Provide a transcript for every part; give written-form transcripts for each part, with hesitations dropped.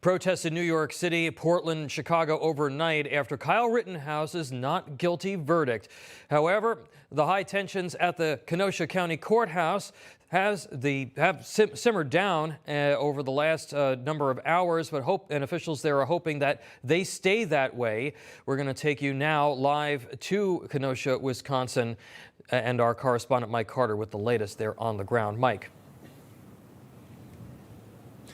Protests in New York City, Portland, Chicago overnight after Kyle Rittenhouse's not guilty verdict. However, the high tensions at the Kenosha County Courthouse have simmered down over the last number of hours, but officials there are hoping that they stay that way. We're going to take you now live to Kenosha, Wisconsin, and our correspondent Mike Carter with the latest there on the ground. Mike.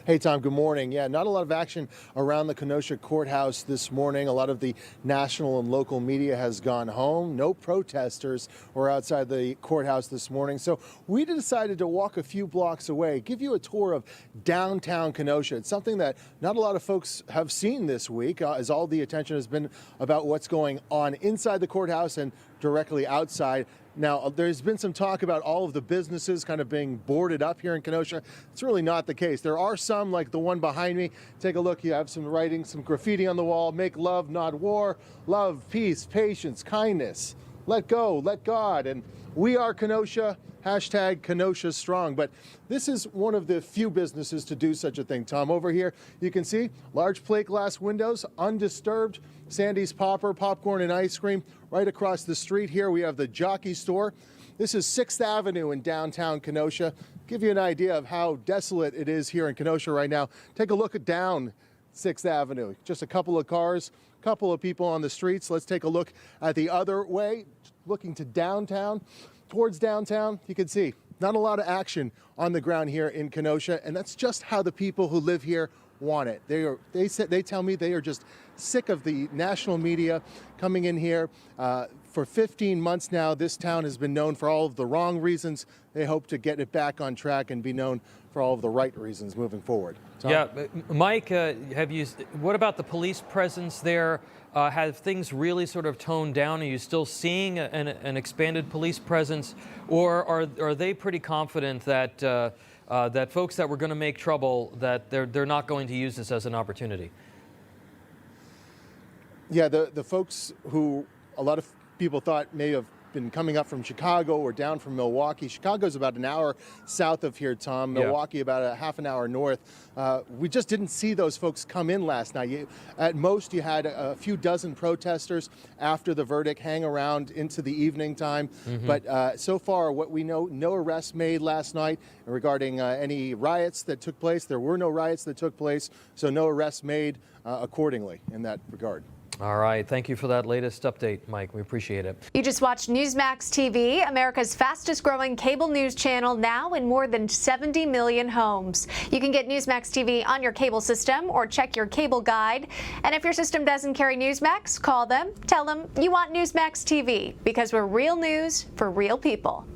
Hey, Tom, good morning. Yeah, not a lot of action around the Kenosha Courthouse this morning. A lot of the national and local media has gone home. No protesters were outside the courthouse this morning. So we decided to walk a few blocks away, give you a tour of downtown Kenosha. It's something that not a lot of folks have seen this week, as all the attention has been about what's going on inside the courthouse and directly outside. Now, there's been some talk about all of the businesses kind of being boarded up here in Kenosha. It's really not the case. There are some, like the one behind me. Take a look. You have some writing, some graffiti on the wall. Make love, not war. Love, peace, patience, kindness. Let go, let God. And we are Kenosha. Hashtag Kenosha Strong. But this is one of the few businesses to do such a thing, Tom. Over here, you can see large plate glass windows, undisturbed. Sandy's Popper, popcorn and ice cream. Right across the street here, we have the Jockey Store. This is 6th Avenue in downtown Kenosha. Give you an idea of how desolate it is here in Kenosha right now. Take a look at down 6th Avenue. Just a couple of cars, a couple of people on the streets. Let's take a look at the other way, looking to downtown. Towards downtown, you can see not a lot of action on the ground here in Kenosha, and that's just how the people who live here want it. They tell me they are just sick of the national media coming in here. For 15 months now, this town has been known for all of the wrong reasons. They hope to get it back on track and be known for all of the right reasons moving forward. Tom? Yeah, Mike, what about the police presence there? Have things really sort of toned down? Are you still seeing an expanded police presence, or are they pretty confident that that folks that were going to make trouble, that they're not going to use this as an opportunity? Yeah, the folks who a lot of people thought may have been coming up from Chicago or down from Milwaukee. Chicago's about an hour south of here, Tom. Milwaukee about a half an hour north. We just didn't see those folks come in last night. At most, you had a few dozen protesters after the verdict hang around into the evening time. But so far, what we know, no arrests made last night regarding any riots that took place. There were no riots that took place, so no arrests made accordingly in that regard. All right. Thank you for that latest update, Mike. We appreciate it. You just watched Newsmax TV, America's fastest growing cable news channel, now in more than 70 million homes. You can get Newsmax TV on your cable system or check your cable guide. And if your system doesn't carry Newsmax, call them. Tell them you want Newsmax TV, because we're real news for real people.